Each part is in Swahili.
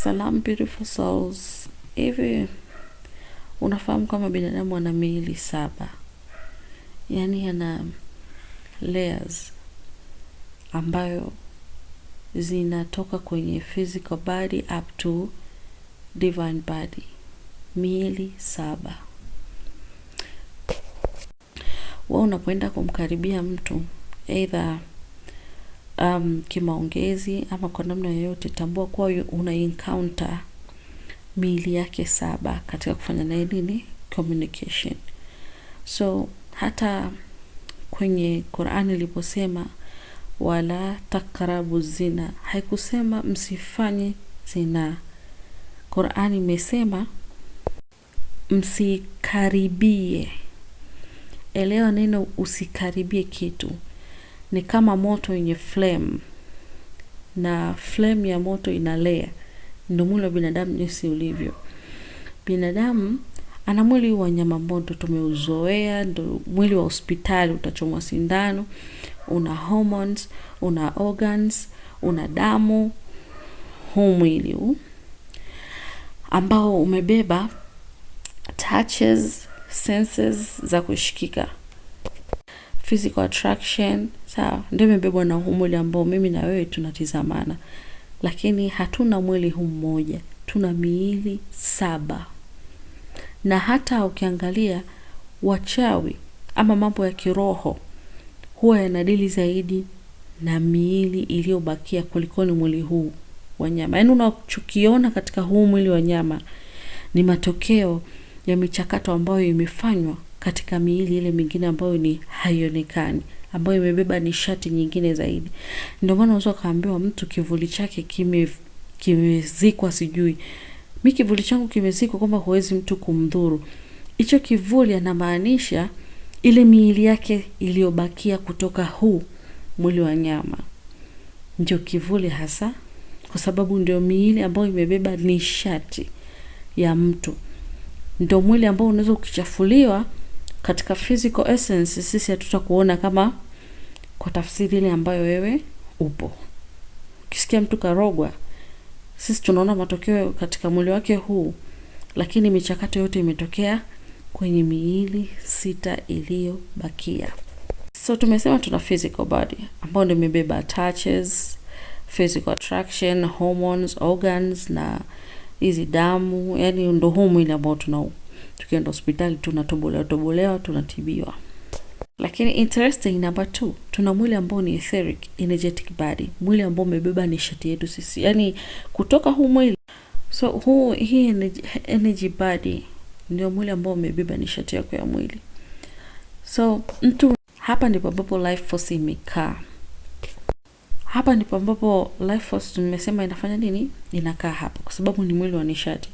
Salam beautiful souls. Hivi unafahamu kama binadamu ana miili 7? Yaani ana layers ambayo zinatoka kwenye physical body up to divine body. Miili 7. Wewe unapoenda kumkaribia mtu either kimaongezi ama kwa namna yoyote, tambua kuwa una encounter miili yake 7 katika kufanya naye nini? Communication. So hata kwenye Qur'ani iliposema wala takarabu zina, haikusema msifanye zina. Qur'ani imesema msikaribie. Elewa neno usikaribie kitu ni kama moto yenye flame, na flame ya moto inalea. Ndio mwili wa binadamu jinsi ulivyo. Binadamu ana mwili wa nyama moto, tumeuzoea. Ndio mwili wa hospitali, utachomwa sindano, una hormones, una organs, una damu. Huu mwili huu ambao umebeba touches, senses za kushikika, physical attraction, sawa, ndio imebebwa na huu mwili ambao mimi na wewe tunatizamana. Lakini hatuna mwili huu mmoja, tuna miili 7. Na hata ukiangalia wachawi ama mambo ya kiroho huwa yanadili zaidi na miili iliyobakia kuliko ni mwili huu wa nyama. Yaani unachokiona katika huu mwili wa nyama ni matokeo ya michakato ambayo imefanywa katika miili ile mingine ambayo ni haionekani, ambayo imebeba nishati nyingine zaidi. Ndio maana unaweza kaambiwa mtu kivuli chake kimezikwa sijui. Mimi kivuli changu kimezikwa, kwamba huwezi mtu kumdhuru. Hicho kivuli anamaanisha ile miili yake iliyobakia kutoka huu mwili wa nyama. Ndio kivuli hasa, kwa sababu ndio miili ambayo imebeba nishati ya mtu. Ndio mwili ambao unaweza ukichafuliwa katika physical essence, sisi hatutakuona kama kwa tafsiri ile ambayo wewe upo. Ukisikia mtu karogwa, sisi tunaona matokeo katika mwili wake huu, lakini michakato yote imetokea kwenye miili 6 iliyobakia. So tumesema tuna physical body ambao ndio imebeba touches, physical attraction, hormones, organs na hizi damu. Yaani ndio huu mwili ambao tunao. Tukienda hospitali tunatobolewa, tunatibiwa. Lakini interesting number 2, tuna mwili ambao ni etheric, energetic body, mwili ambao umebeba nishati yetu sisi. Yaani kutoka huu mwili. So hii energy body ndio mwili ambao umebeba nishati yako ya mwili. So mtu, hapa ndipo ambapo life force imekaa. Hapa ndipo ambapo life force tumesema inafanya nini? Inakaa hapa kwa sababu ni mwili wa nishati.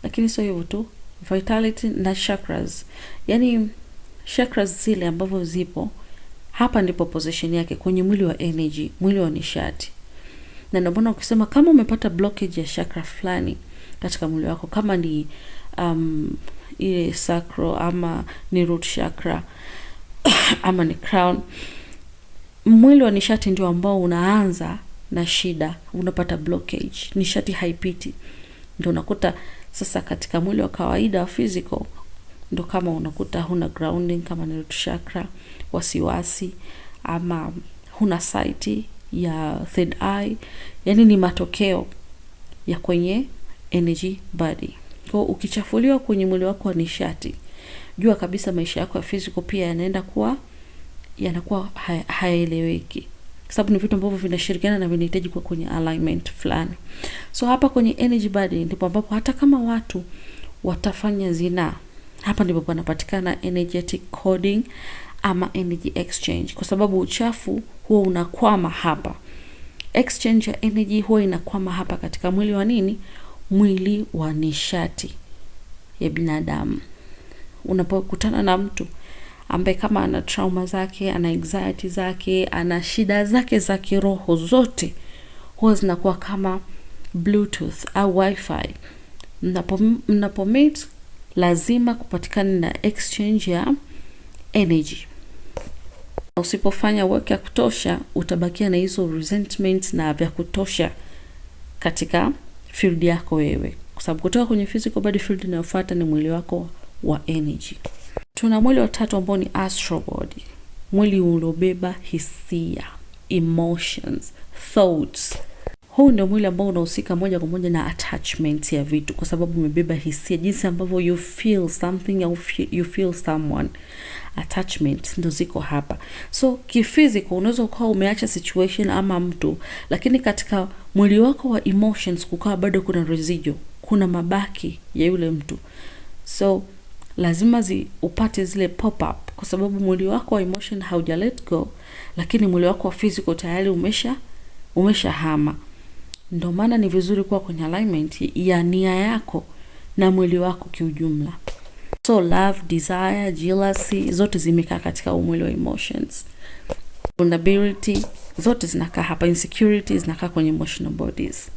Lakini sio hivyo tu, vitality na chakras. Yaani chakras zile ambavyo zipo hapa ndipo position yake kwenye mwili wa energy, mwili wa nishati. Na ndio maana ukisema kama umepata blockage ya chakra fulani katika mwili wako, kama ni ile sacral ama ni root chakra ama ni crown, mwili wa nishati ndio ambao unaanza na shida, unapata blockage, nishati haipiti. Ndio unakuta sasa katika mwili wa kawaida wa physical, ndio kama unakuta huna grounding kama ni root chakra, wasiwasi, ama huna sight ya third eye. Yaani ni matokeo ya kwenye energy body. Kwa ukichafuliwa kwenye mwili wako wa nishati, jua kabisa maisha yako ya physical pia yanakuwa hayaeleweki. Kwa sababu ni vitu ambavyo vinashirikiana na vinahitaji kuwa kwenye alignment fulani. So hapa kwenye energy body ndipo ambapo hata kama watu watafanya zina, hapa ndipo panapatikana energetic coding ama energy exchange. Kwa sababu uchafu huwa unakwama hapa. Exchange ya energy huwa inakwama hapa katika mwili wa nini? Mwili wa nishati ya binadamu. Unapokutana na mtu ambaye kama ana trauma zake, ana anxiety zake, ana shida zake za kiroho zote, huwa zinakuwa kama bluetooth au wifi. Mnapomeet lazima kupatikane na exchange ya energy. Usipofanya work ya kutosha, utabakia na hizo resentment na vya kutosha katika field yako wewe, kwa sababu kutoka kwenye physical body, field inayofuata ni mwili wako wa energy. Tuna mwili wa tatu ambao ni astral body, mwili uliobeba hisia, emotions, thoughts. Huu ndio mwili ambao unahusika moja kwa moja na attachment ya vitu, kwa sababu umebeba hisia, jinsi ambavyo you feel something au you feel someone. Attachment ndo ziko hapa. So kifiziko unaweza ukawa umeacha situation ama mtu, lakini katika mwili wako wa emotions kukawa bado kuna residual, kuna mabaki ya yule mtu. So lazima upate zile pop up, kwa sababu mwili wako wa emotion hauja let go, lakini mwili wako wa physical tayari umesha hama. Ndio maana ni vizuri kuwa kwenye alignment ya nia yako na mwili wako kiujumla. So love, desire, jealousy zote zimekaa katika mwili wa emotions. Vulnerability zote zinakaa hapa, insecurity zinakaa kwenye emotional bodies.